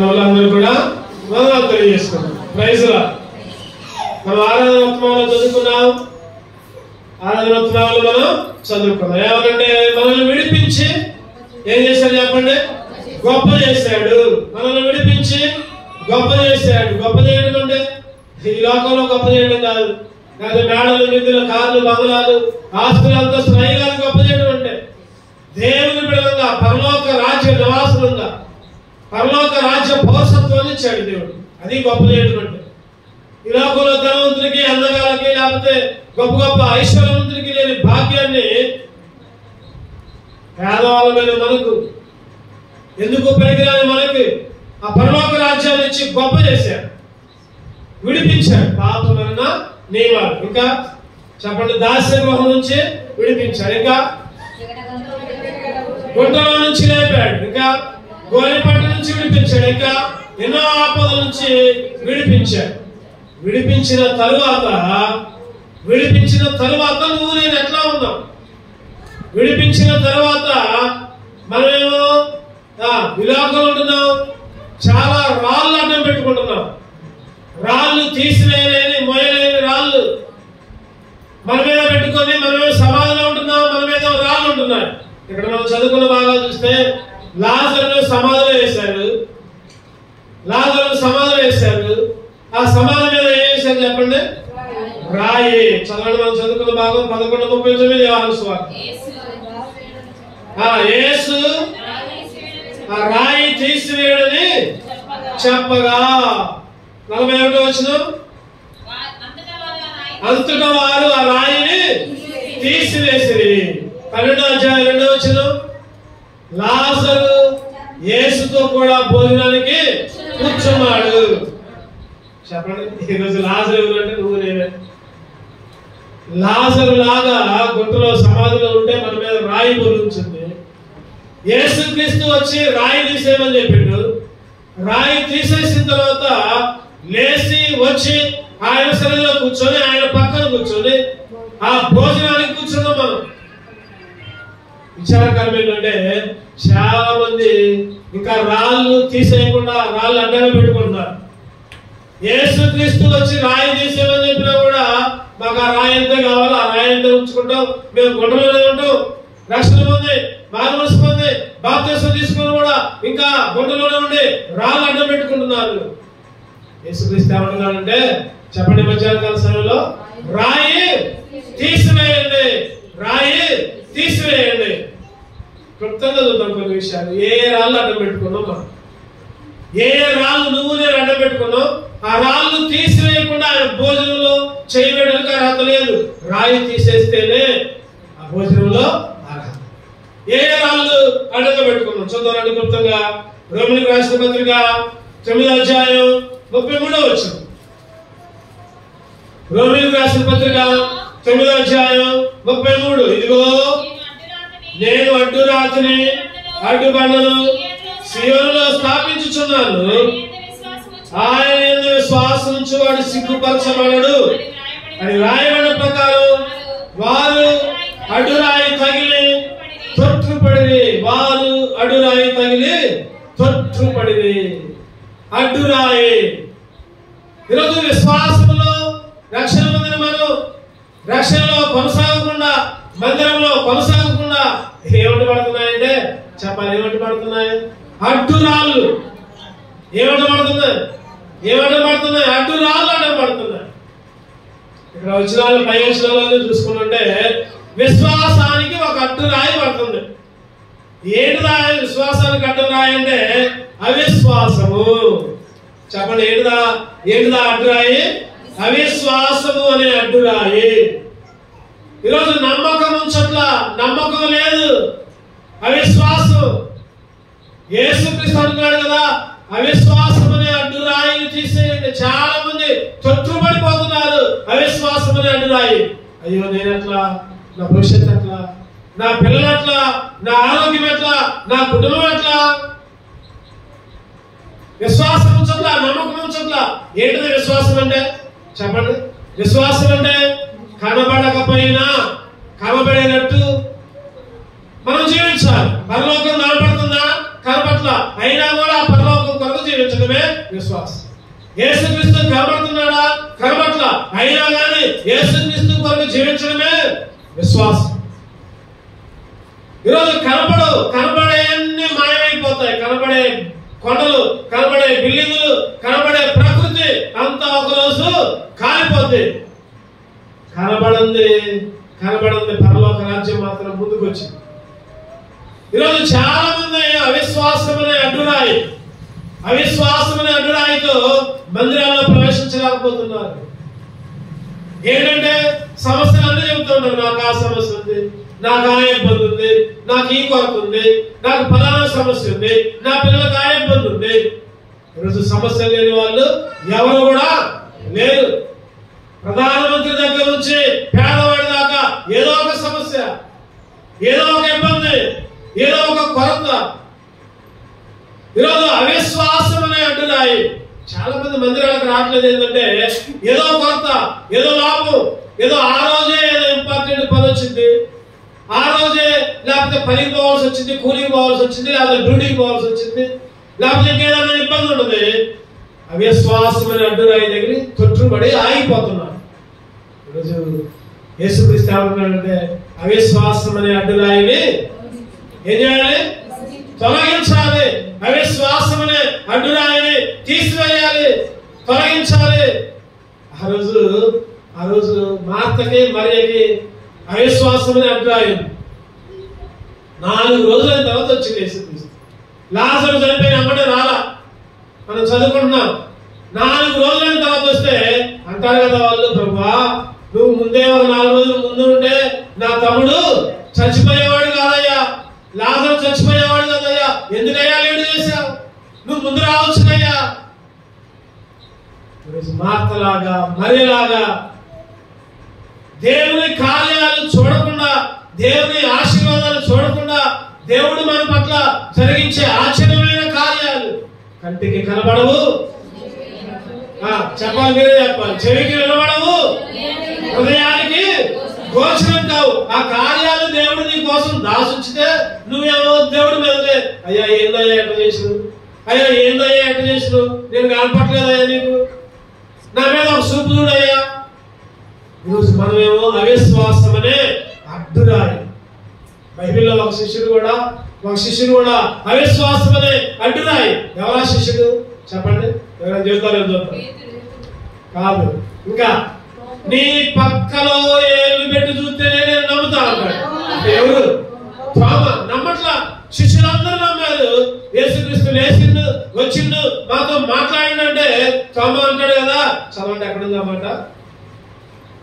వాళ్ళందరూ కూడా వందనాలు తెలియజేసుకున్నాం. ప్రైజ్ లా. మనం ఆరాధనోత్సవాలు చదువుకున్నాం. ఆరాధనోత్సవాలు మనం చదువుకున్నాం. ఏమనంటే మనల్ని విడిపించి ఏం చేశాడు చెప్పండి? గొప్ప చేశాడు. మనల్ని విడిపించి గొప్ప చేశాడు. గొప్ప చేయడం అంటే ఈ లోకంలో గొప్ప చేయడం కాదు. కాదు మేడలు, నిధులు, కార్లు, బంగ్లాలు, ఆస్తులు, అంతస్తులు అయి కాదు గొప్ప చేయడం అంటే. దేవుని బిడ్డలుగా పరలోక రాజ్య నివాసులుగా పరలోక రాజ్య పౌరసత్వాన్ని ఇచ్చాడు దేవుడు. అది గొప్ప చేయడం అంటే. ఈ లోకంలో ధనవంతులకి, అందగాలకి, లేకపోతే గొప్ప గొప్ప ఐశ్వర్యవంతులకి లేని భాగ్యాన్ని పేదవాళ్ళ మీద మనకు, ఎందుకు పనికిరాని మనకి ఆ పరలోక రాజ్యాన్ని ఇచ్చి గొప్ప చేశాడు, విడిపించాడు. పాపమైన నియమాలు ఇంకా చెప్పండి. దాస్య గృహం నుంచి విడిపించాడు. ఇంకా గుంటలో నుంచి లేపాడు. ఇంకా గోలిపట్టు నుంచి విడిపించాడు. ఇంకా ఎన్నో ఆపదల నుంచి విడిపించాడు. విడిపించిన తరువాత నువ్వు నేను ఎట్లా ఉన్నావు? విడిపించిన తర్వాత మనమేమో విలాపంలో ఉంటున్నాం. చాలా రాళ్ళు అడ్డం పెట్టుకుంటున్నాం. రాళ్ళు తీసివేయలేని, మొయ్యలేని రాళ్ళు మన మీద పెట్టుకొని మనమే సమాధిలో ఉంటున్నాం. మన మీద రాళ్ళు ఉంటున్నాయి. ఇక్కడ మనం చదువుకున్న బాగా చూస్తే లాజరును సమాధిలో వేశారు. ఆ సమాధి మీద ఏం వేశారు చెప్పండి? రాయి. చదవండి. మనం చదువుకున్న భాగం 11:39 యోహాను సువార్త. యేసు ఆ రాయి తీసివేయడని చెప్పగా 41వ వచనం, అంతటా వారు ఆ రాయిని తీసివేసిరి. 12వ అధ్యాయం 2వ వచనం, లాజరు యేసుతో కూడా భోజనానికి కూర్చున్నాడు. చెప్పండి. ఈరోజు లాజరు ఎవరంటే నువ్వు నేనే. లాజరు లాగా గుంటలో సమాధిలో ఉంటే మన మీద రాయి పొలుచుంది. యేసుక్రీస్తు వచ్చి రాయి తీసేయమని చెప్పిండు. రాయి తీసేసిన తర్వాత లేచి వచ్చి ఆయన సన్నిధిలో కూర్చొని, ఆయన పక్కన కూర్చొని ఆ భోజనానికి కూర్చున్నాం మనం. విచారకరం ఏంటంటే చాలా మంది ఇంకా రాళ్ళు తీసేయకుండా రాళ్ళు అడ్డంగా పెట్టుకుంటున్నారు. యేసుక్రీస్తు వచ్చి రాయి తీసేయమని చెప్పినా కూడా మాకు ఆ రాయి ఎంత కావాలో ఆ రాయి ఎంత ఉంచుకుంటాం. మేము గుంటలోనే ఉంటాం. రక్షణ పొంది, మానవలసి పొంది, బాప్తిసం తీసుకుని కూడా ఇంకా గుంటలోనే ఉండి రాళ్ళు అడ్డం పెట్టుకుంటున్నారు. యేసుక్రీస్తు ఏమంటున్నాడంటే చెప్పండి, మధ్యాహ్నకాల సమయంలో రాయి తీసివేయండి, రాయి తీసివేయండి. క్లుప్తంగా చూద్దాం కొన్ని విషయాలు. ఏ రాళ్ళు అడ్డం పెట్టుకున్నాం మనం? ఏ రాళ్ళు నువ్వు నేను అడ్డం పెట్టుకున్నాం? ఆ రాళ్ళు తీసివేయకుండా ఆయన భోజనంలో చేయడానికి అర్హత లేదు. రాయి తీసేస్తేనే ఆ భోజనంలో అర్హత. ఏ రాళ్ళు అడ్డంగా పెట్టుకున్నాం? చూద్దాం క్లుప్తంగా. రోమిలకు రాసిన పత్రిక 9వ అధ్యాయం 33వ వచనం. రోమిలకు రాసిన పత్రిక 9వ అధ్యాయం 33. ఇదిగో నేను అడ్డురాతిని, అడ్డుబండను సియోనులో స్థాపించుచున్నాను. ఆయన యందు విశ్వాసం ఉంచు వాడు సిగ్గుపరచబడడు అని రాయబడిన ప్రకారం వారు అడ్డురాయి తగిలి తొట్టుపడిరి. అడ్డురాయి. ఈరోజు విశ్వాసంలో రక్షణ పొందిన మనం రక్షణలో కొనసాగకుండా, మందిరంలో కొనసాగకుండా ఏమిటి పడుతున్నాయంటే చెప్పాలి. ఏమిటి పడుతున్నాయి? అడ్డురాళ్ళు. ఏమిటి పడుతున్నాయి? అడ్డురాళ్ళు అడ్డం పడుతున్నాయి. ఇక్కడ వచ్చిన పై వచ్చిన చూసుకుంటే విశ్వాసానికి ఒక అడ్డురాయి పడుతుంది. ఏంటి రాయి? విశ్వాసానికి అడ్డురాయి అంటే అవిశ్వాసము. చెప్పండి. ఏంటిదా అడ్డురాయి? అవిశ్వాసము అనే అడ్డురాయి. ఈరోజు నమ్మకం ఉంచట్ల, నమ్మకం లేదు, అవిశ్వాసం. యేసుక్రీస్తు అంటున్నాడు కదా, అవిశ్వాసం అనే అడ్డురాయిని తీసేయండి. చాలా మంది తొట్టుబడిపోతున్నారు. అవిశ్వాసం అనే అడ్డురాయి. అయ్యో నేనెట్లా, నా భవిష్యత్తు ఎట్లా, నా పిల్లలు ఎట్లా, నా ఆరోగ్యం ఎట్లా, నా కుటుంబం ఎట్లా? విశ్వాసం ఉంచట్లా, నమ్మకం ఉంచట్లా. ఏంటిది విశ్వాసం అంటే? చెప్పండి. విశ్వాసం అంటే కనబడకపోయినా కనబడేటట్టు మనం జీవించాలి. పరలోకం కనపడుతుందా? కనపట్ల. అయినా కూడా ఆ పరలోకం కొరకు జీవించాలి. జీవించడమే విశ్వాసం. యేసుక్రీస్తు కనబడుతున్నాడా? కనబట్ల. అయినా కానీ యేసుక్రీస్తు కొరకు జీవించడమే విశ్వాసం. ఈరోజు కనబడేవన్నీ మాయమైపోతాయి. కనబడే కొండలు, కనబడే బిల్డింగులు, కనబడే ప్రకృతి అంతా ఒకరోజు కాలిపోద్ది. కనబడింది పరలోక రాజ్యం మాత్రం ముందుకు వచ్చింది. ఈరోజు చాలా మంది అవిశ్వాసం అనే అడ్డురాయితో మందిరాల్లో ప్రవేశించలేకపోతున్నారు. ఏంటంటే సమస్యలు అన్నీ చెబుతుంటారు. నాకు ఆ సమస్య ఉంది, నాకు ఆ ఇబ్బంది ఉంది, నాకు ఈ కొరత ఉంది, నాకు ఫలానా సమస్య ఉంది, నా పిల్లలకు ఆ ఇబ్బంది ఉంది. ఈరోజు సమస్య లేని వాళ్ళు ఎవరు కూడా లేరు. ప్రధానమంత్రి దగ్గర నుంచి పేదవాడి దాకా ఏదో ఒక సమస్య, ఏదో ఒక ఇబ్బంది, ఏదో ఒక కొరత. ఈరోజు అవిశ్వాసం అనే అడ్డురాయి. చాలా మంది మందిరాలకు రావట్లేదు. ఏంటంటే ఏదో కొరత, ఏదో లాభం, ఏదో ఆ రోజే ఏదో ఇంపార్టెంట్ పని వచ్చింది, ఆ రోజే లేకపోతే పనికి పోవాల్సి వచ్చింది, కూలికి పోవాల్సి వచ్చింది, లేకపోతే డ్యూటీకి పోవాల్సి వచ్చింది, లేకపోతే ఇంకేదైనా ఇబ్బంది ఉంటుంది. అవిశ్వాసం అనే అడ్డురాయి దగ్గర తొట్టుబడి ఆగిపోతున్నారు. ఈరోజు యేసుక్రీస్తు ఏమంటున్నాడంటే అవిశ్వాసం అనే అడ్డురాయిని ఏం చేయాలి? తొలగించాలి. అవిశ్వాసం అనే అడ్డురాయిని తీసివేయాలి, తొలగించాలి. ఆ రోజు మార్తకి మరియకి అవిశ్వాసం అనే అడ్డురాయి 4 రోజుల తర్వాత వచ్చింది యేసుక్రీస్తు. లాజరు చనిపోయిన అమ్మటే రాలా. మనం చదువుకుంటున్నాం. 4 రోజుల తర్వాత వస్తే అంటారు కదా వాళ్ళు, ప్రభువా నువ్వు ముందే ఒక 4 రోజులు ముందు ఉంటే నా తమ్ముడు చచ్చిపోయేవాడు కాదయ్యా, లాజరు చచ్చిపోయేవాడు కదయ్యా, ఎందుకయ్యా లేటు చేశావు, నువ్వు ముందు రావచ్చునయ్యా. మార్తలాగా మరియలాగా దేవుని కార్యాలు చూడకుండా, దేవుని ఆశీర్వాదాలు చూడకుండా, దేవుడు మన పట్ల జరిగించే ఆశ్చర్యమైన కార్యాలు కంటికి కనబడవు, చెప్పాలి మీరే చెప్పాలి, చెవికి వినబడవు, హృదయానికి గోచరం కావు. ఆ కార్యాలు దేవుడు నీ కోసం దాచుంచితే నువ్వేమో దేవుడి మీదలే, అయ్యా ఏందయ్యా ఎట్లా చేసినావు, అయ్యా ఏందయ్యా ఎట్లా చేసినావు, నేను కనపట్లేదయ్యా, నీకు నా మీద ఒక చూపు చూడయ్యా. ఈరోజు మనమేమో అవిశ్వాసం అనే అడ్డురాయి. బైబిల్లో ఒక శిష్యుడు కూడా అవిశ్వాసం అనే అడ్డురాయి. ఎవరా శిష్యుడు చెప్పండి? ఎవరైనా జీవితాలు కాదు. ఇంకా నీ పక్కలో ఏళ్ళు పెట్టి చూస్తేనే నేను నమ్ముతా అంటాడు. ఎవరు? తోమ. నమ్మట్లా. శిష్యులందరూ నమ్మారు. యేసుక్రీస్తు లేచిండు, వచ్చిండు, మాతో మాట్లాడిందంటే తోమ అంటాడు కదా. చదవండి,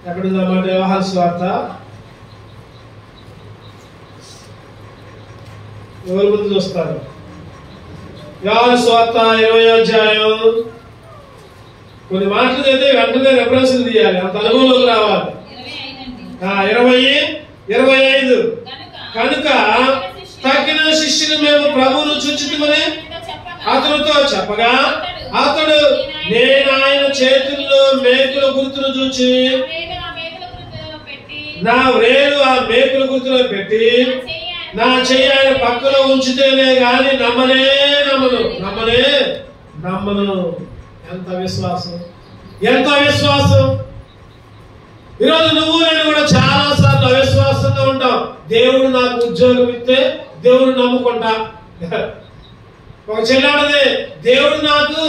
ఎక్కడుందన్నమాట యోహాను సువార్త. ఎవరి ముందు చూస్తారు? యోహాను సువార్త 20వ అధ్యాయం. కొన్ని మాటలు అయితే వెంటనే రెఫరెన్స్ తీయాలి, అంత అనుభవంలోకి రావాలి. 20:25 కనుక తక్కిన శిష్యులు మేము ప్రభువును చూచుమని అతనితో చెప్పగా అతడు నేను ఆయన చేతుల్లో మేకుల గుర్తును చూచి నా వ్రేలు ఆ మేకుల గుర్తులో పెట్టి నా చెయ్యి ఆయన పక్కలో ఉంచితేనే గాని నమ్మను. ఎంత విశ్వాసం! ఈరోజు నువ్వు నేను కూడా చాలా సార్లు అవిశ్వాసంగా ఉంటాం. దేవుడు నాకు ఉద్యోగం ఇస్తే దేవుడు నమ్ముకుంటా. ఒక చెల్లాడదే, దేవుడు నాకు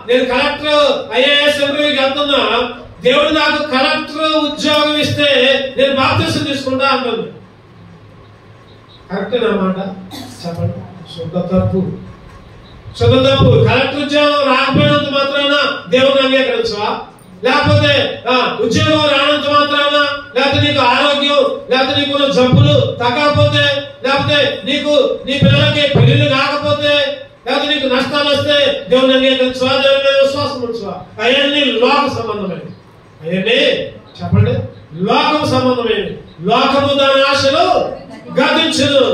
నేను కలెక్టర్ ఐఏఎస్ వెళ్తున్నా, దేవుడు నాకు కలెక్టర్ ఉద్యోగం ఇస్తే నేను బాప్తిసం తీసుకుంటా అంటుంది. కరెక్ట్ అన్నమాట? చెప్పండి. శుద్ధ తప్పు. కలెక్టర్ ఉద్యోగం రాకపోయినంత మాత్రాన దేవుని అంగీకరించవా? లేకపోతే ఉద్యోగం రానంత మాత్రాన, లేకపోతే నీకు ఆరోగ్యం, లేకపోతే నీకు జబ్బులు తగ్గకపోతే, లేకపోతే నీకు నీ పిల్లలకి పెళ్లిళ్ళు కాకపోతే, లేకపోతే నీకు నష్టాలు వస్తే దేవుని అంగీకరించవా? దేవుని మీద విశ్వాసం ఉంచవా? అవన్నీ లోక సంబంధమైనవి. అవన్నీ చెప్పండి, లోకం సంబంధమైనవి. లోకము దాని ఆశలు గతించదు,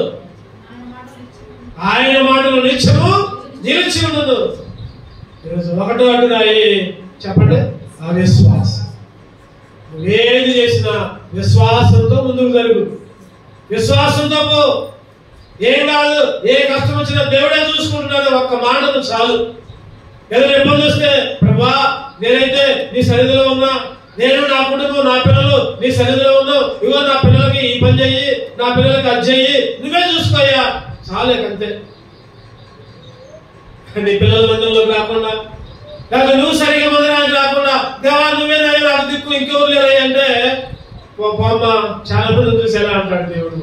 ఆయన మాటలు నిత్యము నిలిచి ఉండదు. ఈరోజు ఒకటో అడ్డురాయి చెప్పండి, అవిశ్వాసం. నువ్వేది చేసినా విశ్వాసంతో ముందుకు జరుగు, విశ్వాసంతో పో. ఏం కాదు, ఏ కష్టం వచ్చినా దేవుడే చూసుకుంటున్నాడు. ఒక్క మాటను చాలు. ఏదైనా ఇబ్బంది వస్తే ప్రభా నేనైతే నీ సన్నిధిలో ఉన్నా, నేను నా కుటుంబం నా పిల్లలు నీ సన్నిధిలో ఉన్నావు, ఇగో నా పిల్లలకి ఈ పని చెయ్యి, నా పిల్లలకి అది చెయ్యి, నువ్వే చూసుకోయ్యా చాలేకంతే. నీ పిల్లల మందిరంలోకి రాకుండా, లేకపోతే నువ్వు సరిగా మందిరానికి రాకుండా దేవా నువ్వే నాకు దిక్కు ఇంకెవరు లేరయ్య అంటే చాలా మంది చూసి ఎలా అంటాడు దేవుడు.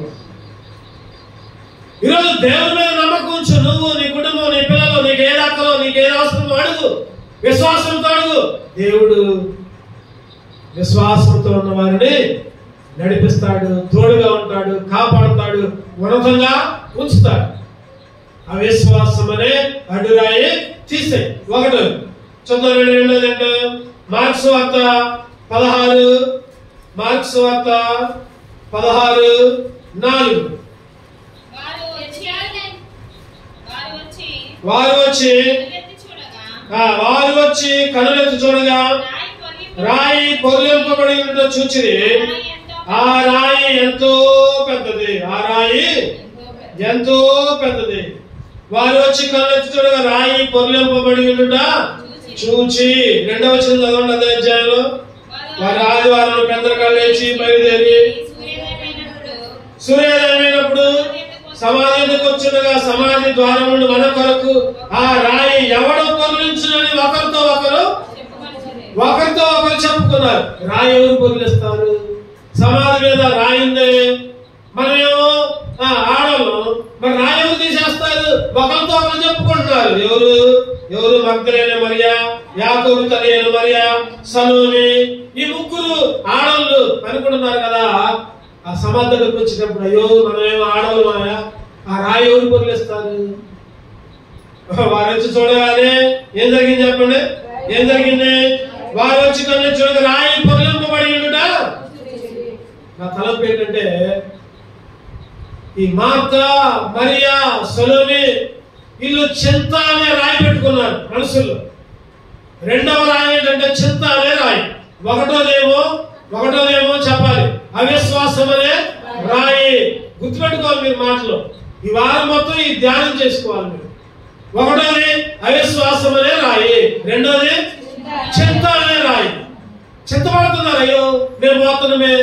ఈరోజు దేవుడి మీద నమ్మకం ఉంచు. నువ్వు, నీ కుటుంబం, నీ పిల్లలు, నీకు ఏది అక్కలో, నీకు ఏది అవసరం అడుగు, విశ్వాసంతో అడుగు. దేవుడు విశ్వాసంతో ఉన్న వారిని నడిపిస్తాడు, తోడుగా ఉంటాడు, కాపాడుతాడు, ఉన్నతంగా ఉంచుతాడు. అవిశ్వాసం అనే అడ్డురాయి తీసేయి. ఒకటి చదువు ఏంటంటే మార్క్స్ వార్త 16 16:4 వారు వచ్చి కనులెత్తి చూడగా రాయి పొర్లింపబడి చూచిరి. ఆ రాయి ఎంతో పెద్దది. వారు వచ్చి కనులెత్తి చూడగా రాయి పొర్లింపబడి చూచి. 2వ వచనం చదవండి అదే అధ్యాయంలో. వారు ఆదివారం పెద్దలు లేచి బయలుదేరి సూర్యోదయమైనప్పుడు సమాధి ఎందుకు వచ్చునగా సమాధి ద్వారం నుండి మన కొరకు ఆ రాయి ఎవడో పొర్లించునని ఒకరితో ఒకరు చెప్పుకున్నారు. రాయి ఎవరు పొర్లిస్తారు? సమాధి మీద రాయి ఉంది, మనమేమో ఆడవాళ్ళు, మరి రాయి ఎవరు తీసేస్తారు? ఒకరితో ఒకరు చెప్పుకుంటున్నారు. ఎవరు మగ్దలేని మరియా, యాకోబు తల్లి అయిన మరియా, సలోమి, ఈ ముగ్గురు ఆడవాళ్ళు అనుకుంటున్నారు కదా. ఆ సమాధి దగ్గరకు వచ్చినప్పుడు అయ్యో మనమేమో ఆడవాళ్ళు మాయా, ఆ రాయి ఎవరు పొర్లిస్తారు? వారు వచ్చి చూడగానే ఏం జరిగింది చెప్పండి? ఏం జరిగింది? వారు వచ్చి కళ్ళు చూడగా రాయి పొర్లింపబడి ఉండుట. నా తలపు ఏంటంటే ఈ మార్తా, మరియా, సలోమి వీళ్ళు చింత అనే రాయి పెట్టుకున్నారు మనసుల్లో. 2వ రాయి ఏంటంటే చింత అనే రాయి. ఒకటోదేమో చెప్పాలి అవిశ్వాసం అనే రాయి. గుర్తుపెట్టుకోవాలి మీరు మాటలో. ఈ వారం మొత్తం ఈ ధ్యానం చేసుకోవాలి మీరు. ఒకటోది అవిశ్వాసం అనే రాయి, రెండోది చింత అనే రాయి. చింతపడుతున్నారు, అయ్యో మేము పోతున్నామే,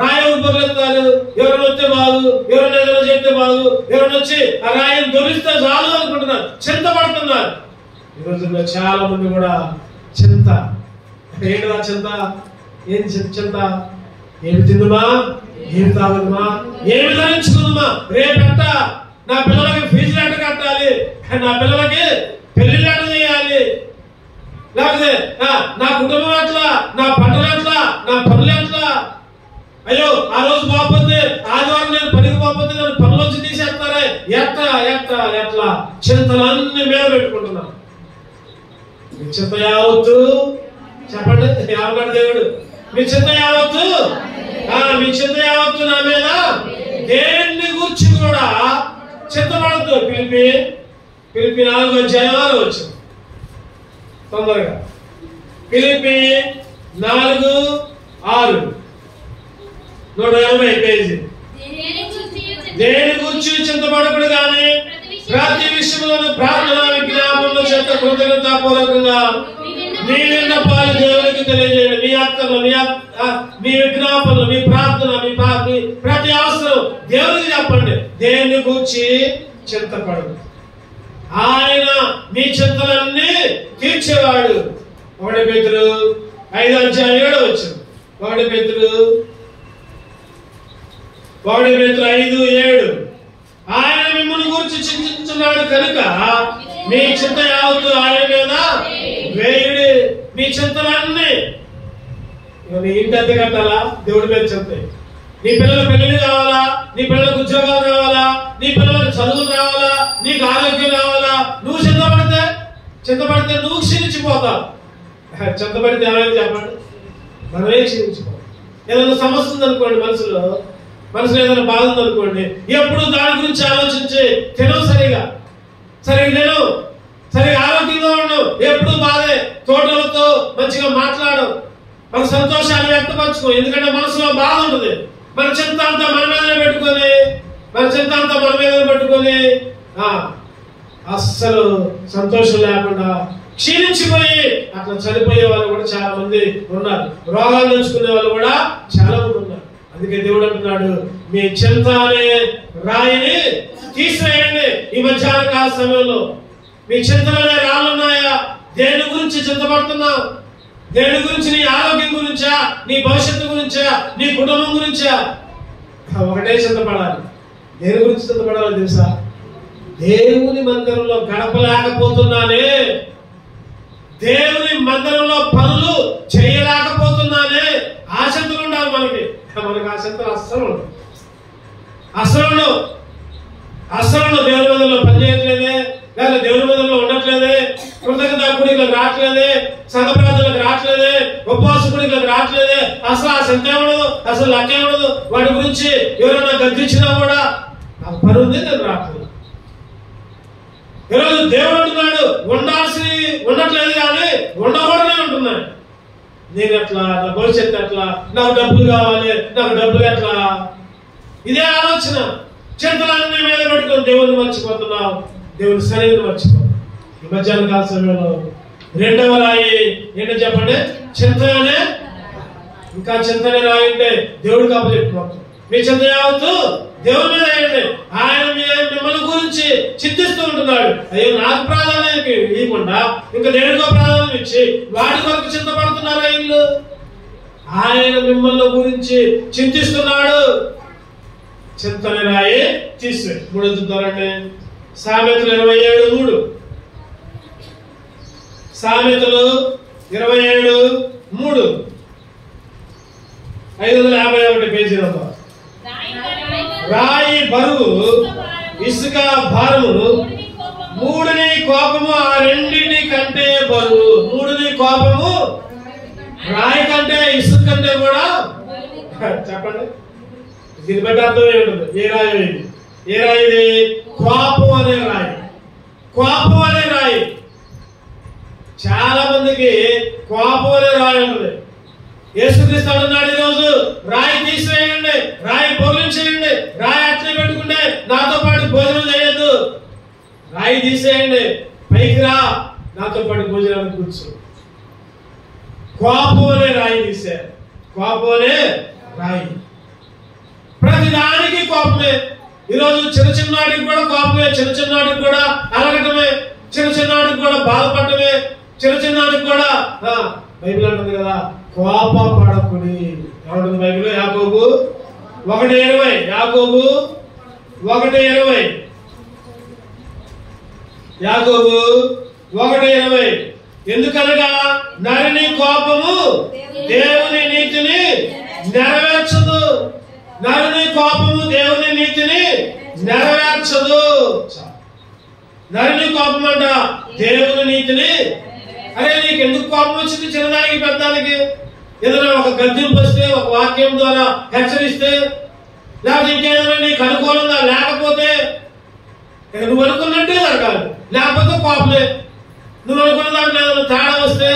రాయి ఎవరు పొర్లెత్తారు, ఎవరైనా వస్తే బాగు, ఎవరైనా ఏదైనా చెప్తే బాగు, ఎవరైనా వచ్చి ఆ రాయిని దొరికితే చాలు అనుకుంటున్నారు, చింతపడుతున్నారు. ఈ రోజుల్లో చాలా మంది కూడా చింత. ఏంటిదా చింత? ఏం చింత? ఏమి తిందుమా, ఏమి తాగుదుమా, ఏమి ధరించుకుందుమా, రేపెట్ట నా పిల్లలకి ఫీజులు ఎట్ట కట్టాలి, నా పిల్లలకి పెళ్లిళ్ళు ఎట్ట చేయాలి, లేకపోతే నా కుటుంబం ఎట్లా, నా పంటలు ఎట్లా, నా పనులు ఎట్లా, అయ్యో ఆ రోజు పోకపోతే ఆదివారం నేను పనికి పోకపోతే నేను పనులోంచి తీసేస్తారా, ఎట్లా చింతలన్నీ మీద పెట్టుకుంటున్నాను. మీ చింత యావత్తు చెప్పండి, ఏమన్నాడు దేవుడు? మీ చింత యావత్తు నా మీద దేన్ని గురించి కూడా చింతపడద్దు. పిలిపి 4వ అధ్యాయం వచ్చింది తొందరగా. పిలిపి 4:6 180 పేజీ. దేని గురించి చింతపడకుడు గాని ప్రతి విషయంలోనూ ప్రార్థన విజ్ఞాపనల చేత కృతజ్ఞతాపూర్వకంగా మీ విన్నపాలు దేవునికి తెలియజేయండి. మీ అక్కలు, మీ విజ్ఞాపనలు, మీ ప్రార్థన, మీ ప్రతి అవసరం దేవునికి చెప్పండి. దేని గురించి చింతపడదు, ఆయన మీ చింతలన్నీ తీర్చేవాడు. 1 పేతురు 5:7 వచ్చింది. 1 పేతురు 5:7 ఆయన మిమ్మల్ని గురించి చింతించున్నాడు కనుక మీ చింత యావత్తు ఆయన మీద వేయుడి. మీ చింతలన్నీ, నీ ఇంటి అద్దె కట్టాలా, దేవుడి మీద చింత. నీ పిల్లల పెళ్లి కావాలా, నీ పిల్లలకు ఉద్యోగాలు కావాలా, నీ పిల్లలకు చదువులు రావాలా, నీకు ఆరోగ్యం కావాలా, నువ్వు చింతపడితే నువ్వు క్షీణించిపోతావు. చింతపడితే ఏమైనా చెప్పండి, మనమే క్షీణించిపోతాం. ఏదైనా సమస్య ఉందనుకోండి, మనసులో ఏదైనా బాధ ఉందనుకోండి, ఎప్పుడు దాని గురించి ఆలోచించి తినవు, సరిగా తినవు, సరిగా ఆరోగ్యంగా ఉండవు, ఎప్పుడు బాధే. తోటలతో మంచిగా మాట్లాడవు, మన సంతోషాన్ని వ్యక్తపరచుకో, ఎందుకంటే మనసులో బాధ ఉంటుంది. మన చింత అంతా మన మీదనే పెట్టుకొని అస్సలు సంతోషం లేకుండా క్షీణించిపోయి అట్లా చనిపోయే వాళ్ళు కూడా చాలా మంది ఉన్నారు. రోగాలు తెచ్చుకునే వాళ్ళు కూడా చాలా మంది ఉన్నారు. అందుకే దేవుడు అంటున్నాడు, మీ చింత అనే రాయిని తీసివేయండి. ఈ మధ్యాహ్న కాల సమయంలో మీ చింతలనే రాళ్ళు ఉన్నాయా? దేని గురించి చింతపడుతున్నావు? దేని గురించి? నీ ఆరోగ్యం గురించా? నీ భవిష్యత్తు గురించా? నీ కుటుంబం గురించా? ఒకటే చింతపడాలి. దేని గురించి చింతపడాలో తెలుసా? దేవుని మందిరంలో గడపలేకపోతున్నానే, దేవుని మందిరంలో పనులు చేయలేకపోతున్నానే, ఆ చింతలు ఉండాలి మనకి. మనకి ఆ చింతలు అస్సలు దేవుని మందిరంలో పని చేయట్లేదే, లేదా దేవుని మందిరంలో ఉండట్లేదే, కృతజ్ఞత గుడికి రావట్లేదే, సంఘ ప్రార్థనలకు రావట్లేదే, ఉపవాస గుడికి రావట్లేదే, అసలు ఆ చింత ఉండదు, అసలు లక్ష్యం ఉండదు. వాటి గురించి ఎవరైనా గద్దించినా కూడా నాకు పని ఉంది, నేను రావట్లేదు. ఈరోజు దేవుడు అంటున్నాడు, ఉండాల్సి ఉండట్లేదు కానీ ఉండకూడనే ఉంటున్నాడు. నేను ఎట్లా, నా భవిష్యత్తు ఎట్లా, నాకు డబ్బులు కావాలి, నాకు డబ్బులు ఎట్లా, ఇదే ఆలోచన. చింతలన్నీ మీద పెట్టుకుని దేవుని మర్చిపోతున్నావు, దేవుని సన్నిధిని మర్చిపోతున్నావు. ఈ మధ్యాహ్న కాల సమయంలో రెండవ రాయి ఏంటో చెప్పండి? చింతనే. ఇంకా చింతనే రాయి అంటే దేవుడికి అప్పచెప్పుకోవచ్చు. మీ చింత యావత్తు దేవుని మీద వేయండి. ఆయన మిమ్మల్ని గురించి చింతిస్తూ ఉంటున్నాడు. అయ్యో, నాకు ప్రాధాన్యత ఇవ్వకుండా ఇంకా దేవుడికో ప్రాధాన్యం ఇచ్చి వాడి కొరకు చింతపడుతున్నారా ఇల్లు? ఆయన మిమ్మల్ని గురించి చింతిస్తున్నాడు. చింతనే రాయి తీసివేయి. 3 చూద్దారండి. సామెతలు 27:3. సామెతలు 27:3, 551 పేజీ నంబర్. రాయి బరువు, ఇసుక భారము, మూడుని కోపము ఆ రెండిని కంటే బరువు. మూడుని కోపము రాయి కంటే, ఇసుక కంటే కూడా. చెప్పండి, దీన్ని బట్టి అర్థం ఏముంటుంది? ఏ రాయి ఇది? ఏ రాయి ఇది? కోపం అనే రాయి. కోపం అనే రాయి. చాలా మందికి కోపం అనే రాయి ఉంటుంది. యేసుక్రీస్తు అంటున్నాడు, ఈరోజు రాయి తీసివేయండి, రాయి పొగిలించేయండి, రాయి అట్లే పెట్టుకుంటే నాతో పాటు భోజనం చేయొద్దు. రాయి తీసేయండి, పైకి రా, నాతో పాటు భోజనానికి కూర్చో. కోపం అనే రాయి తీశారు. కోపం అనే రాయి. ప్రతిదానికి కోపమే. ఈరోజు చిన్నవాటికి కూడా కోపమే, చిన్నవాటికి కూడా అలగటమే, చిన్నవాటికి కూడా బాధపడటమే, చిన్నవాటికి కూడా. బైబిల్ అంటుంది కదా, కోపపడకుడి. ఏమంటుంది బైబిల్? యాకోబు 1:20. యాకోబు 1:20. యాకోబు 1:20. ఎందుకనగా నరుని కోపము దేవుని నీతిని నెరవేర్చదు. నరుని కోపము దేవుని నీతిని నెరవేర్చదు. నరుని కోపం అంట దేవుని నీతిని. అరే, నీకు ఎందుకు కోపం వచ్చింది? చిన్నదానికి పెద్దదానికి ఏదైనా ఒక గద్దింపు వస్తే, ఒక వాక్యం ద్వారా హెచ్చరిస్తే, లేకపోతే ఇంకేదైనా నీకు అనుకూలంగా లేకపోతే నువ్వు అనుకున్నట్టే జరగాలి, లేకపోతే కోపమే. నువ్వు అనుకున్న దాంట్లో ఏదైనా తేడా వస్తే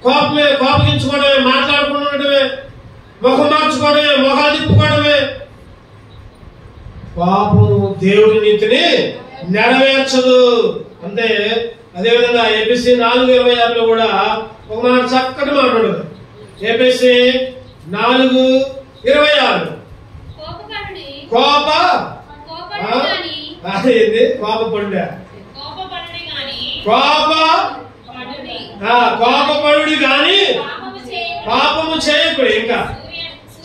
కోపమే. కోపగించుకోవడమే, మాట్లాడుకుంటుండటమే, ముఖం మార్చుకోవడమే, మొహాలు తిప్పుకోవడమే. కోపము దేవుని నీతిని నెరవేర్చదు. అంటే అదేవిధంగా ఎపిసి 4:26 కూడా ఒక మాట, చక్కటి మాట ఉండదు. ఎపిసి 4:26. కోపపడుడి గాని పాపము చేయకుడి. ఇంకా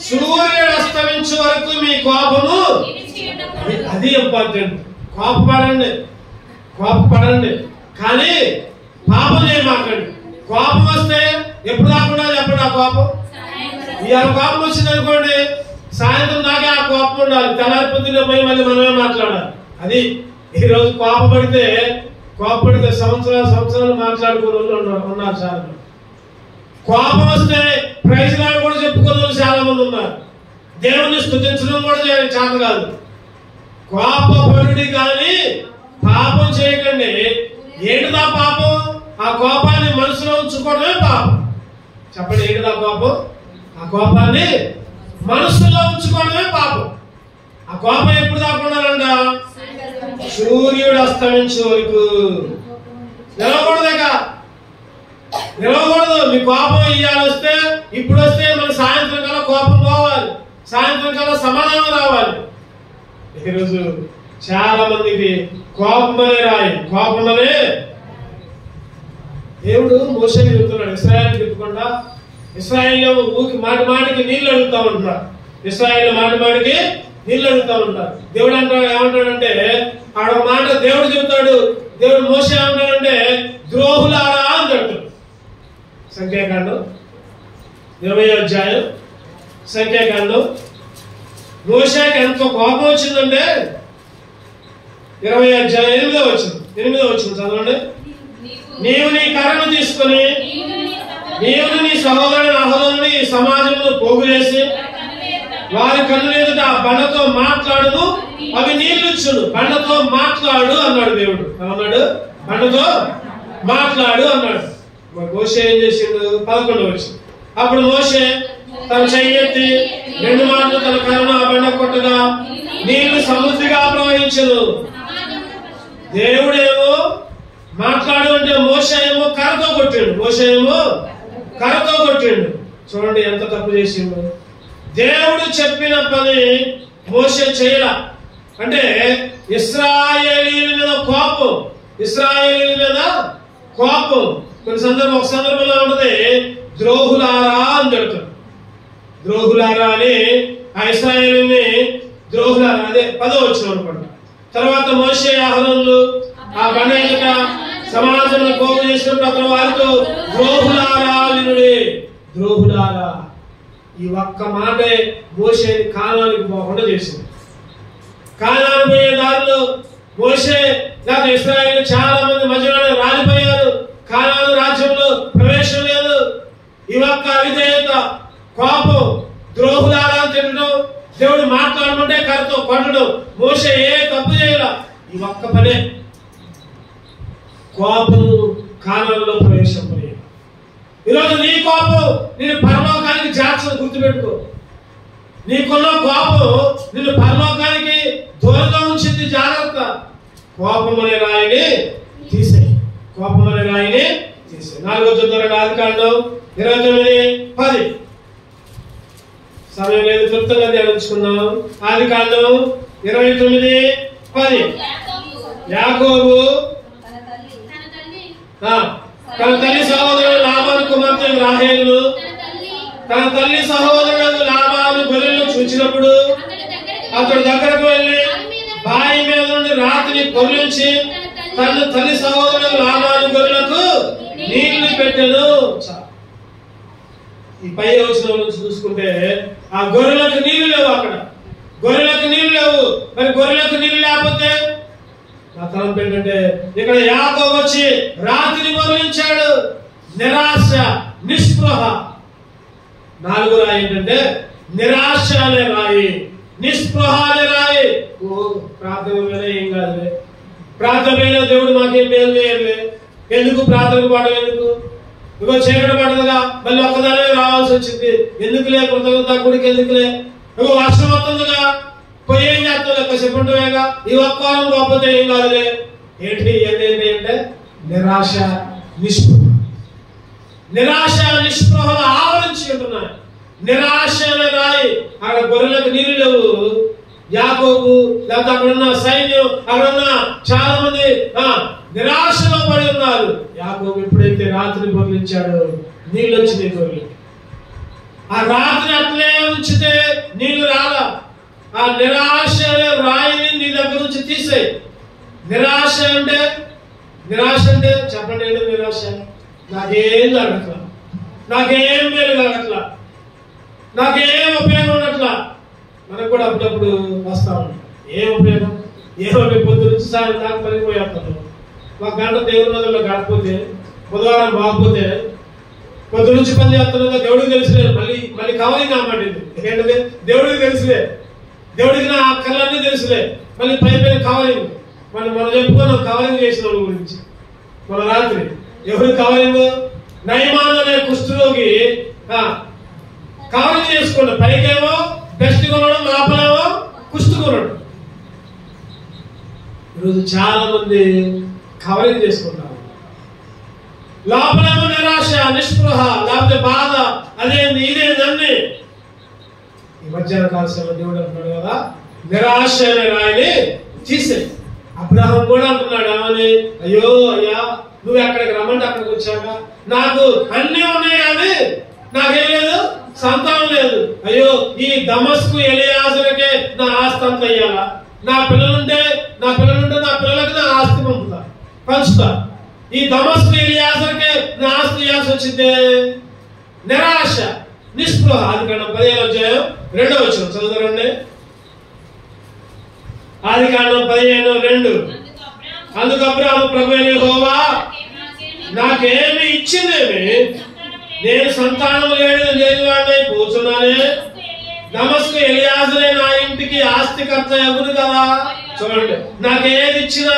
సూర్యుడు అస్తమించే వరకు మీ కోపము. అది ఇంపార్టెంట్. కోపపడండి కానీ పాపం చేయమాకండి. కోపం వస్తే ఎప్పుడు రాకుండా చెప్పండి. ఆ కోపం ఇవాళ కోపం వచ్చింది అనుకోండి, సాయంత్రం దాకా ఆ కోపం ఉండాలి. తెల్లారి పొద్దున్న పోయి మళ్ళీ మనమే మాట్లాడాలి. అది ఈరోజు కోపపడితే సంవత్సరాలు మాట్లాడుకునే వాళ్ళు ఉన్నారు చాలా మంది. కోపం వస్తే ప్రైజ్ లాడ్ కూడా చెప్పుకునే వాళ్ళు చాలా మంది ఉన్నారు. దేవుని స్తుతించడం కూడా చేత కాదు. కోపపడుడి కానీ పాపం చేయకండి. ఏంటిదా పాపం? ఆ కోపాన్ని మనసులో ఉంచుకోవడమే పాపం. చెప్పండి, ఏంటిదా కోపం? ఆ కోపాన్ని మనసులో ఉంచుకోవడమే పాపం. ఆ కోపం ఎప్పుడు దాకా ఉండాలంట? సూర్యుడు అస్తమించే వరకు. నిలవకూడదేక, నిలవకూడదు. మీ కోపం ఇయ్యాలి వస్తే, ఇప్పుడు వస్తే మన సాయంత్రం కల్లా కోపం పోవాలి, సాయంత్రం కల్లా సమాధానం రావాలి. ఈరోజు చాలా మందికి కోపమనే రాయి, కోపమనే. దేవుడు మోషేకి చెప్తున్నాడు, ఇశ్రాయేలుకి చెప్పకుండా, ఇశ్రాయేలు ఊకి మాటి మాటికి నీళ్లు అడుగుతా ఉంటున్నారు, ఇశ్రాయేలు మాటి మాటికి నీళ్లు అడుగుతా ఉంటారు. దేవుడు అంటాడు, ఏమంటాడంటే ఆడ మాట దేవుడు చెబుతాడు, దేవుడు మోషే ఏమంటాడంటే ద్రోహులారా అని చెప్తాడు. సంఖ్యాకాండం 20వ అధ్యాయం, సంఖ్యాకాండం. మోషేకి ఎంత కోపం వచ్చిందంటే 20వ అధ్యాయం 8వ వచనం చదవండి. నీవు నీ కర్రను తీసుకుని నీవు నీ సహోదరుని అహరోనుని ఈ సమాజంలో పోగు చేసి వారి కన్నుల ఎదుట ఆ బండతో మాట్లాడును, అవి నీళ్లుచ్చును. బండతో మాట్లాడు అన్నాడు దేవుడు. అన్నాడు బండతో మాట్లాడు అన్నాడు. మోషే ఏం చేసిండు? 11వ వచనం. అప్పుడు మోషే తన చెయ్యెత్తి 2 మాటలు తన కర్రను ఆ బండ కొట్టగా నీళ్లు సమృద్ధిగా ప్రవహించును. దేవుడేమో మాట్లాడు అంటే మోషే ఏమో కర్రతో కొట్టిండు, మోషే ఏమో కర్రతో కొట్టిండు. చూడండి ఎంత తప్పు చేసిండు. దేవుడు చెప్పిన పని మోషే చేయలా. అంటే ఇశ్రాయేలీయుల మీద కోపం, ఇశ్రాయేలీయుల మీద కోపం. ఒక సందర్భంలో ఉంటది, ద్రోహులారా అని చెప్తాడు. ద్రోహులారా అని ఆ ఇశ్రాయేలీయుల్ని ద్రోహులారా, అదే 10వ వచనం అనుకుంటా. తర్వాత మోషే అహరోనులు ఆ బండ ఎదుట సమాజంలో పోగు చేసినప్పుడు అతను వారితో ద్రోహులారా వినుడి, ద్రోహులారా. ఈ ఒక్క మాటే మోషేని కానానికి పోకుండా చేసింది. కానాను పోయే దారిలో మోషే లేక ఇశ్రాయేలు చాలా మంది మధ్యలోనే రాలిపోయారు. కానాను రాజ్యంలో ప్రవేశం లేదు. ఈ ఒక్క అవిధేయత, కోపం, ద్రోహులారా తినడం, దేవుడు మాట్లాడమంటే కర్రతో కొట్టడం. మోషే ఏ తప్పు చేయాల, ఈ ఒక్క పనే కోపము కానానులో ప్రవేశింపలేదు. ఈరోజు నీ కోపం నిన్ను పరలోకానికి జాగ్రత్తగా గుర్తుపెట్టుకో. నీకున్న కోపం నిన్ను పరలోకానికి దూరంగా ఉంచింది, జాగ్రత్త. కోపం అనే రాయిని తీసేయి, కోపం అనే రాయిని తీసేయి. 4వ అధ్యాయం ఆదికాండం 29:10. సమయం లేదు, క్లుప్తంగా ధ్యానించుకుందాం. ఆదికాండం 29:10. యాకోబు తన తల్లి సహోదరుడు లాబాను కుమార్తె రాహేలును తన తల్లి సహోదరుడు లాబాను గొర్రెలను చూచినప్పుడు అతడు దగ్గరకు వెళ్ళి బావి మీద నుండి రాతిని పొర్లించి తన తల్లి సహోదరుడు లాబాను గొర్రెలకు నీళ్లు పెట్టెను. ఈ పై వచనం నుంచి చూసుకుంటే ఆ గొర్రెలకు నీళ్లు లేవు, అక్కడ గొర్రెలకు నీళ్లు లేవు. మరి గొర్రెలకు నీళ్లు లేకపోతే నా తలంపు ఏంటంటే ఇక్కడ యాకోబు వచ్చి రాత్రిని మొదలించాడు. నిరాశ, నిస్పృహ. 4వ రాయి ఏంటంటే నిరాశ అనే రాయి, నిస్పృహ అనే రాయి. ప్రార్థన మీద ఏం కాదులే, ప్రార్థన మీద దేవుడు మాకేం మేలు చేయలే, ఎందుకు ప్రార్థనకు పాడడం, ఎందుకు ఇగో చీకటి పడదుగా మళ్ళీ ఒక్కదానే రావాల్సి వచ్చింది, ఎందుకులే కృతజ్ఞత గుడికి, ఎందుకులే ఇగో వర్షం వస్తుందిగా పోయి ఏం చేస్తావు, లెక్క చెప్పుంటవేగా, ఈ ఒక్క వారం పోకపోతే ఏం కాదులే. ఏంటి ఏంటి అంటే నిరాశ, నిస్పృహ. నిరాశ నిస్పృహలు ఆవరించి ఉంటున్నాయి. నిరాశ అనే రాయి. అక్కడ గొర్రెలకు నీళ్లు లేవు. యాకోబు లేకపోతే అక్కడున్న సైన్యం, అక్కడున్న చాలా మంది నిరాశలో పడి ఉన్నారు. యాకోబు ఎప్పుడైతే రాత్రి బొర్లించాడో నీళ్ళు వచ్చినాయి గొర్రెలు. ఆ రాత్రి అట్లే ఉంచితే నీళ్లు రాలా. ఆ నిరాశ అనే రాయిని నీ దగ్గర నుంచి తీసేయి. నిరాశ అంటే చెప్పండి, ఏంటి నిరాశ? నాకేం జరగట్లా, నాకేం మేలు జరగట్లా, నాకేం ఉపయోగం ఉండట్లా. మనకు కూడా అప్పుడప్పుడు వస్తా ఉంటాం. ఏం ఉపయోగం? పొద్దు నుంచి సాయం దాకా పనిపోయేస్తాను. ఒక గంట దేవుని నదుల్లో గడకపోతే, బుధవారం బాగపోతే పొద్దు నుంచి పని చేస్తున్నా దేవుడికి తెలిసిలే. మళ్ళీ కవరింగ్ అన్నమాట. ఏంటది? దేవుడికి తెలిసిలే, దేవుడికి నా కళ్ళన్నీ తెలుసులే. మళ్ళీ పైన కవరింగ్. మనం చెప్పుకున్నాం కవరింగ్ చేసిన వాళ్ళ గురించి. మన రాత్రి ఎవరు కవరింగ్? నయమాన్ అనే కుష్ఠరోగి కవరింగ్ చేసుకున్నాడు. పైకేమో బెస్ట్ కొనడం, లోపలేమో కుష్టి కొనడం. ఈరోజు చాలా మంది కవరింగ్ చేసుకుంటారు. లోపలేమో నిరాశ, నిస్పృహ, లేకపోతే బాధ, అదేంది ఇదేందన్నీ. ఈ మధ్యాహ్న కాలంలో దేవుడు అంటున్నాడు కదా, నిరాశ అనే రాయిని తీసే. అబ్రహాం కూడా అంటున్నాడు ఏమని, అయ్యో అయ్యా నువ్వు ఎక్కడికి రమ్మంటే అక్కడికి వచ్చాక నాకు అన్నీ ఉన్నాయి కానీ నాకేం లేదు, సంతానం లేదు. అయ్యో ఈ దమస్కు ఎలియాజరుకే నా ఆస్తి అంత అయ్యాలా, నా పిల్లలుంటే నా పిల్లలకి నా ఆస్తి పంచుతా. ఈ దమస్కు ఎలియాజరుకే నా ఆస్తి ఇవ్వాల్సి వచ్చిందే. నిరాశ, నిస్పృహ. ఆదికాండం 15:2 చదువుతారండి. ఆదికాండం 15:2. అందుకు అబ్రాహాము, ప్రభువైన యెహోవా నాకేమి ఇచ్చిందేమి, నేను సంతానం లేని వాడినై కూర్చున్నానే. దమస్కు ఎలియాజరే నా ఇంటికి ఆస్తికర్త ఎవరు కదా. చూడండి, నాకేది ఇచ్చినా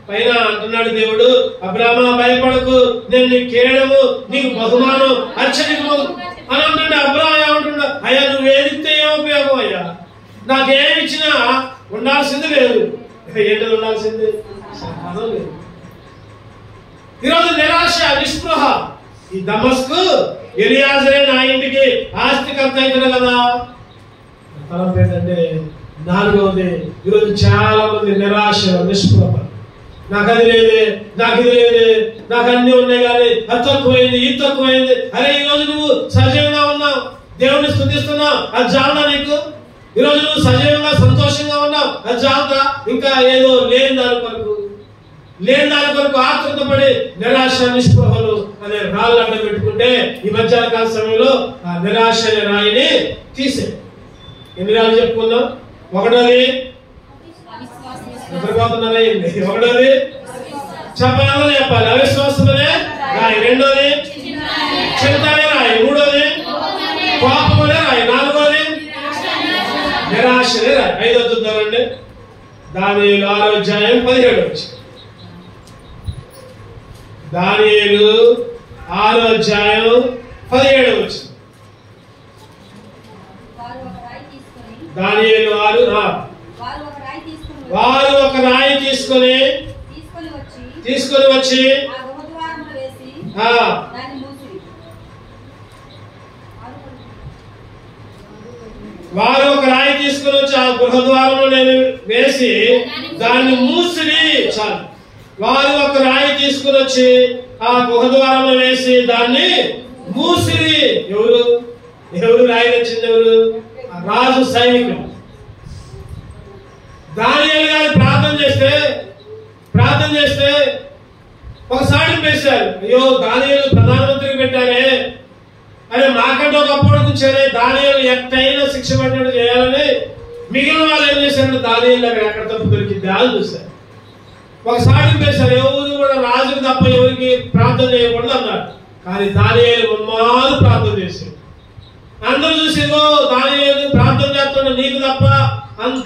పైన అంటున్నాడు దేవుడు, అబ్రాహామా భయపడకు, నేను నీ కేడము, నీకు బహుమానం, అర్చనకు అని అంటుండే. అబ్రాహాం ఏమంటున్నా, అయ్యా నువ్వేదిస్తే ఏం ఉపయోగం అయ్యా, నాకేమి ఇచ్చినా ఉండాల్సింది లేదు. ఏంటో ఉండాల్సింది సంతానం లేదు. ఈరోజు నిరాశ, నిస్పృహ. ఈ దమస్కు ఎలియాజరే నా ఇంటికి ఆస్తికర్త అవుతుంది కదా. తలంపు ఏంటంటే 4వది, ఈరోజు చాలా మంది నిరాశ, నిస్పృహ. నాకు అది లేదే, నాకు ఇది లేదే, నాకు అన్ని ఉన్నాయి కానీ అది తక్కువైంది, ఇది తక్కువైంది. అరే ఈరోజు నువ్వు సజీవంగా ఉన్నావు, దేవుని స్తుతిస్తున్నావు, అది చాలదా నీకు? ఈరోజు నువ్వు సజీవంగా సంతోషంగా ఉన్నావు, అది చాలదా? ఇంకా ఏదో లేని దాని కొరకు ఆతృతపడి నిరాశ, నిస్పృహలు అనే రాళ్ళు అడ్డ పెట్టుకుంటే ఈ మధ్యాహ్న కాల సమయంలో ఆ నిరాశ అనే రాయిని తీసే. ఎన్ని రాళ్ళు చెప్పుకుందాం? ఒకటోది నిద్రపోతున్నారైంది, ఒకటోది చెప్పాలని చెప్పాలి అవిశ్వాసమనే రాయి, రెండోది చింతనే రాయి, మూడోది కోపమనే రాయి, నాలుగోది నిరాశనే రాయి. 5వ చూద్దామండి. దానియేలు 6:17. దానియేలు 6:17. దానియేలు 6. వారు ఒక రాయి తీసుకొని వచ్చి వారు ఒక రాయి తీసుకొని వచ్చి ఆ గృహద్వారంలో నేను వేసి దాన్ని మూసిరి. చాలు. వారు ఒక రాయి తీసుకుని వచ్చి ఆ గుహద్వారంలో వేసి దాన్ని మూసిరి. ఎవరు రాయి తెచ్చింది? ఎవరు? రాజు సైనికులు. దానియేలు గారు ప్రార్థన చేస్తే ఒకసారి వేశారు. అయ్యో దానియేలు ప్రధానమంత్రికి పెట్టారే, అరే మాకంటే ఒకప్పుడు కూర్చొని దానియేలు ఎట్టయినా శిక్ష పడినట్టు చేయాలని మిగిలిన వాళ్ళు ఏం చేశారు? దానియేలు దగ్గర ఎక్కడ తప్పు దొరికింది అని చూశారు. ఒకసారి వేశారు. ఎవరు కూడా రాజుకు తప్ప ఎవరికి ప్రార్థన చేయకూడదు అన్నారు. కానీ దానియేలు మమ్మాలు ప్రార్థన చేశారు. అందరూ చూసేదో దానియేలు ప్రార్థన చేస్తున్నా, నీకు తప్ప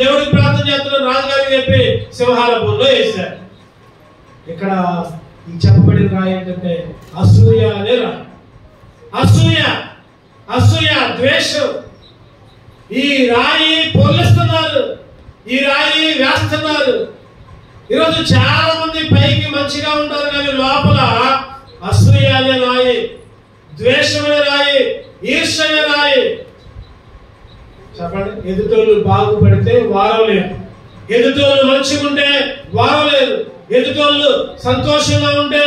దేవుడికి ప్రార్థన చేస్తున్నా రాజుగారికి చెప్పి సింహాల బోన్లో వేశారు. ఇక్కడ ఈ చెప్పబడిన రాయి ఏంటంటే అసూయ అనే రాయి. అసూయ, ద్వేషం. ఈ రాయి పొల్లిస్తున్నారు, ఈ రాయి వేస్తున్నారు. ఈరోజు చాలా మంది పైకి మంచిగా ఉంటారు కానీ లోపల అసూయ అనే రాయి, ద్వేషం అనే రాయి, ఈర్ష్య అనే రాయి. చెప్పండి, ఎదుటోళ్ళు బాగుపడితే వారం లేదు, ఎదుటోళ్ళు మంచిగా ఉంటే వారం లేదు, ఎదుటోళ్ళు సంతోషంగా ఉంటే,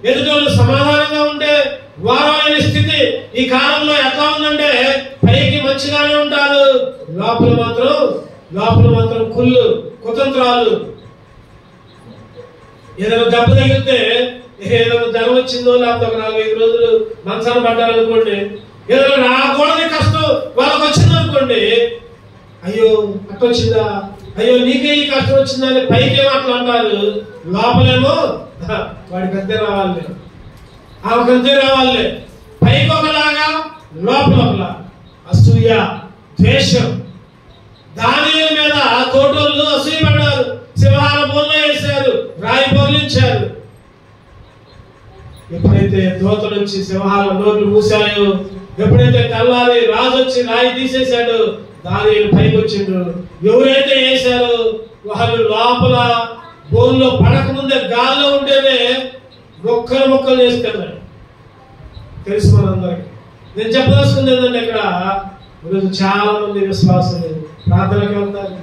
ఎదుటోళ్ళు సమాధానంగా ఉంటే వారం లేని స్థితి ఈ కాలంలో ఎట్లా ఉందంటే పైకి మంచిగానే ఉంటారు, లోపల మాత్రం కుతంత్రాలు. ఏదైనా దెబ్బ తగిలితే, ఏదైనా జ్వరం వచ్చిందో లేకపోతే ఒక 4-5 రోజులు మంచాన పడ్డారనుకోండి, ఏదైనా రాకూడని కష్టం వాళ్ళకి వచ్చిందనుకోండి, అయ్యో అట్టొచ్చిందా, అయ్యో నీకే ఈ కష్టం వచ్చిందని పైకి అట్లా అంటారు, లోపలేమో వాడికి అంతే రావాలి, ఆమెకు అంతే రావాలి. పైకి ఒకలాగా లోపల ఒకలా. అసూయ, ద్వేషం. దానియేలు మీద తోటోళ్ళు అసూయపడ్డారు, సింహాల బోన్లో వేశారు, రాయి బోర్లించారు. ఎప్పుడైతే దోతలు వచ్చి సింహాల నోర్లు మూసాయో, ఎప్పుడైతే తెల్లారి రాజు వచ్చి రాయి తీసేశాడు, దానియేలు పైకి వచ్చిండు. ఎవరైతే వేశారో వాళ్ళు లోపల బోన్లో పడక ముందే గాల్లో ఉంటేనే మొక్కలు చేసుకెళ్ళాడు. తెలుసు మనందరికి. నేను చెప్పదలుచుకుంది ఏంటంటే ఇక్కడ ఈరోజు చాలా మంది విశ్వాసం ప్రార్థనకి వెళ్తారు,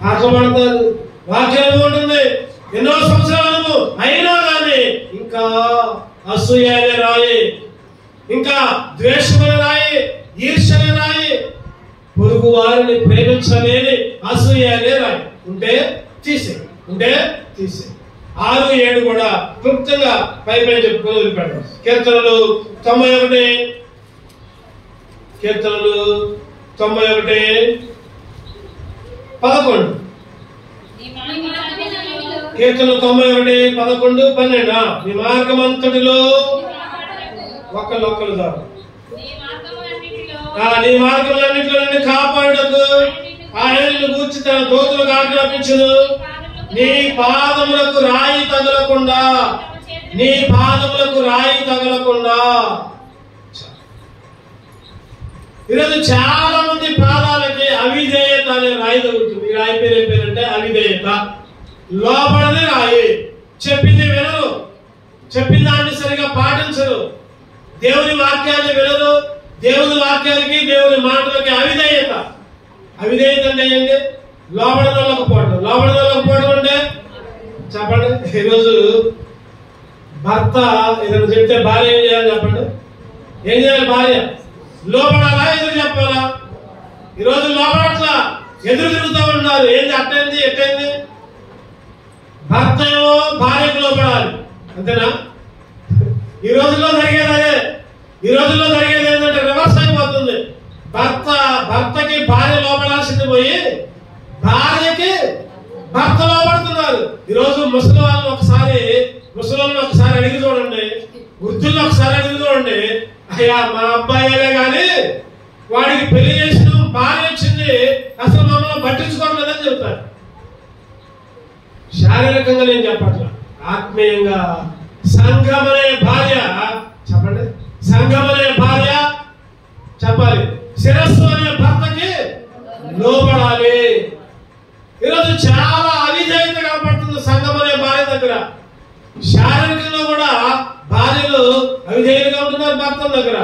ఆటపడతారు, వాక్యం ఉంటుంది, ఎన్నో సంవత్సరాలు అయినా కానీ ఇంకా అసూయనే రాయి, ఇంకా ద్వేషమని రాయి, ఈర్ష్యని రాయి, పొరుగు వారిని ప్రేమించలేని అసూయనే రాయి. ఉంటే తీసే 6, 7 కూడా క్లుప్తంగా పై చెప్పుకొని వదిలిపెట్టాం. కీర్తనలు 91 11. కీర్తనలు 91, 11, 12. నీ మార్గమంతటిలో ఒక్కరు చాలు. నీ మార్గములన్నిటిలో నిన్ను కాపాడుటకు ఆయన నిన్ను గూర్చి తన దూతలకు ఆజ్ఞాపించును. నీ పాదములకు రాయి తగలకుండా. ఈరోజు చాలా మంది పాదాలకి అవిధేయత అనే రాయి తగులుతుంది. ఈ రాయి పేరు ఏం పేరంటే అవిధేయత. లోపడని రాయి. చెప్పింది వినరు, చెప్పిన దాన్ని సరిగా పాటించరు, దేవుని వాక్యాన్ని వినరు, దేవుని వాక్యానికి దేవుని మాటలకి అవిధేయత. అవిధేయత అంటే ఏంటి? లోపడలేకపోవడం అంటే చెప్పండి. ఈరోజు భర్త ఏదైనా చెప్తే భార్య ఏం చేయాలి చెప్పండి? ఏం చేయాలి? భార్య లోపడాలా, ఎదురు చెప్పాలా? ఈరోజు లోపడట్లా, ఎదురు తిరుగుతూ ఉన్నారు. ఏంది అట్టయింది ఎట్టయింది? భర్త ఏమో భార్యకు లోపడాలి, అంతేనా? ఈ రోజుల్లో జరిగేది అదే. ఈ రోజుల్లో జరిగేది ఏంటంటే రివర్స్ అయిపోతుంది. భర్తకి భార్య లోపడాల్సింది పోయి భార్యకి భర్త లోపడుతున్నారు. ఈరోజు ముసలివాళ్ళని ఒకసారి అడిగి చూడండి, వృద్ధులను ఒకసారి అడిగి చూడండి. అయ్యా మా అబ్బాయిలే గాని వాడికి పెళ్లి చేసిన భార్య వచ్చింది, అసలు మమ్మల్ని పట్టించుకోవడం లేదని చెప్తారు. శారీరకంగా నేను చెప్పట్లా, ఆత్మీయంగా సంఘమనే భార్య చెప్పండి, సంఘమనే భార్య చెప్పాలి, శిరస్సు అనే భర్తకి లోపడాలి. ఈరోజు చాలా అవిధేయత కనపడుతుంది సంఘమనే భార్య దగ్గర. శారీరకంగా కూడా భార్యలు అవిధేయులుగా ఉంటున్నారు భర్త దగ్గర.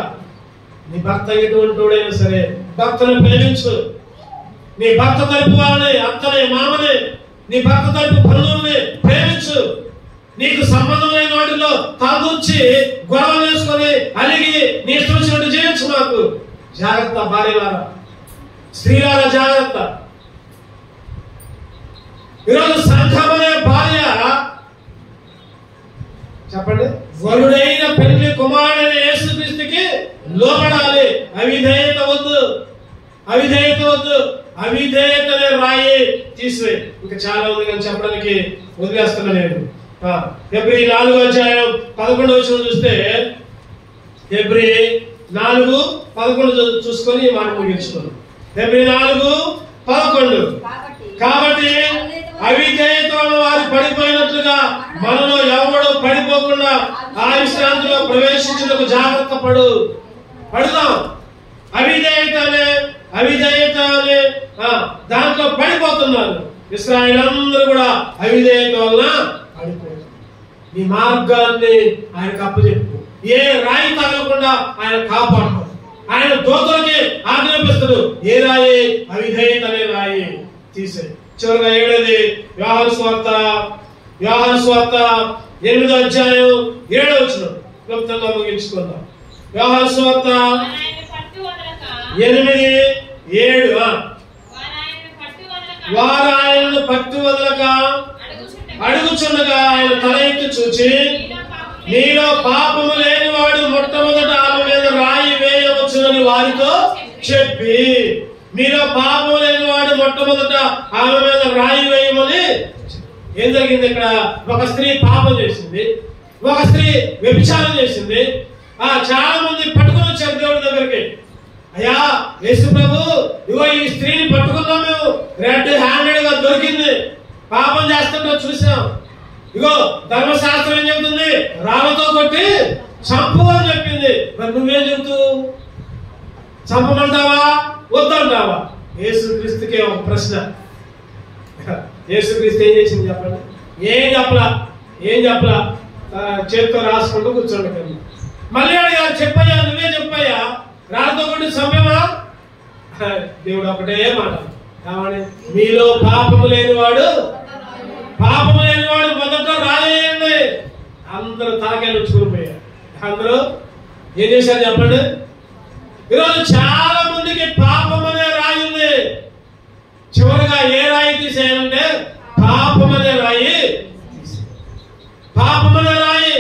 నీ భర్త ఎటువంటి వాడైనా సరే భర్తను ప్రేమించు. నీ భర్త తరపు వాళ్ళని, అత్తని, మామని, నీ భర్త తరపు బంధువుల్ని ప్రేమించు. నీకు సంబంధం లేని వాటిలో తాగుచ్చి గొడవ వేసుకొని అలిగి నీ ఇష్టం వచ్చినట్టు చేయొచ్చు. నాకు జాగ్రత్త భార్యలారా, స్త్రీలారా జాగ్రత్త. ఈరోజు సంఘమనే భార్య చెప్పండి, వరుడైన పెళ్లి కుమారుడైన యేసుక్రీస్తుకి లోపడాలి. అవిధేయత వద్దు. అవిధేయతనే రాయి తీసివే. ఇంకా చాలా ఉంది కానీ చెప్పడానికి వదిలేస్తున్నా నేను. ఫిబ్రవరి 4:11 చూస్తే, ఫిబ్రవరి 4:11 చూసుకొని మాట ముగించుకున్నాం. ఫిబ్రవరి 4:11 కాబట్టి అవిధేయత వారు పడిపోయినట్లుగా మనలో ఎవడో పడిపోకుండా ఆ విశ్రాంతిలో ప్రవేశించుటకు జాగ్రత్త పడుదాం. అవిధేయత అనే దాంట్లో పడిపోతున్నారు. ఇశ్రాయేలందరూ కూడా అవిధేయత వలన పడిపోతారు. నీ మార్గాన్ని ఆయనకు అప్పచెప్పు. ఏ రాయి తగలకుండా ఆయన కాపాడుతాడు. ఆయన దూతలకి ఆజ్ఞాపిస్తాడు. ఏ రాయి? అవిధేయత అనే రాయి తీసే. చివరిగా 7ది యోహాను సువార్త 8:7 క్లుప్తంగా ముగించుకుందాం. యోహాను సువార్త 8:7 వారు ఆయనను పట్టు వదలక అడుగుచుండగా ఆయన తల ఎత్తి చూచి, నీలో పాపము లేని వాడు మొట్టమొదట ఆమె మీద రాయి వేయవచ్చునని వారితో చెప్పి, మీలో పాపం లేని వాడు మొట్టమొదట ఆమె మీద రాయి వేయమని. ఏం జరిగింది ఇక్కడ? ఒక స్త్రీ పాపం చేసింది, ఒక స్త్రీ వ్యభిచారం చేసింది. చాలా మంది పట్టుకొని వచ్చారు దేవుడి దగ్గరికి. అయ్యా యేసు ప్రభు, ఇగో ఈ స్త్రీని పట్టుకున్నాం, మేము రెడ్ హ్యాండెడ్ గా దొరికింది, పాపం చేస్తుంటో చూసాం. ఇగో ధర్మశాస్త్రం ఏం చెబుతుంది? రాళ్ళతో కొట్టి చంపు అని చెప్పింది. మరి నువ్వేం చెబుతూ? చంపమంటావా వద్దంటావా? యేసుక్రీస్తుకే ఒక ప్రశ్న. యేసుక్రీస్తు ఏం చేసింది చెప్పండి? ఏం చెప్పలా. చేతితో రాసుకుంటూ కూర్చోండి కదా. మళ్ళీ అడిగారు, చెప్పయ్యా, నువ్వే చెప్పయ్యా, రాళ్ళతో కొట్టి చంపేమా? దేవుడు ఒకటే మాట, కావాలి మీలో పాపము లేనివాడు మొదట రాయేయండి. అందరూ తలకాయలు వచ్చుకునిపోయారు. అందరూ ఏం చేశారు చెప్పండి? ఈరోజు చాలా మందికి పాపం అనే రాయి ఉంది. చివరిగా ఏ రాయి తీసేయాలంటే పాపం అనే రాయి. పాపం అనే రాయి.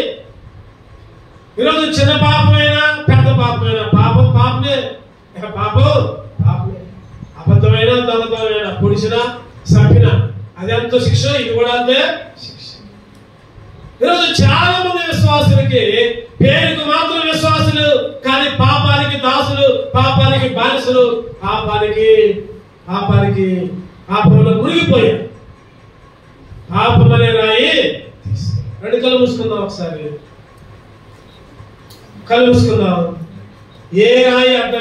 ఈరోజు చిన్న పాపమైనా పెద్ద పాపమైనా పాపమే. అబద్ధమైన దొంగతనమైన పొడిచిన చంపిన అది ఎంతో శిక్ష, ఇది కూడా అంతే శిక్ష. ఈరోజు చాలా మంది విశ్వాసులకి పేరుకు మాత్రం విశ్వాసులు, కానీ పాపానికి దాసులు, పాపానికి బానిసలు, పాపంలో మునిగిపోయారు. పాపం అనే రాయి. రెండు కళ్ళు మూసుకుందాం, ఒకసారి కళ్ళు మూసుకుందాం. ఏ రాయి అడ్డం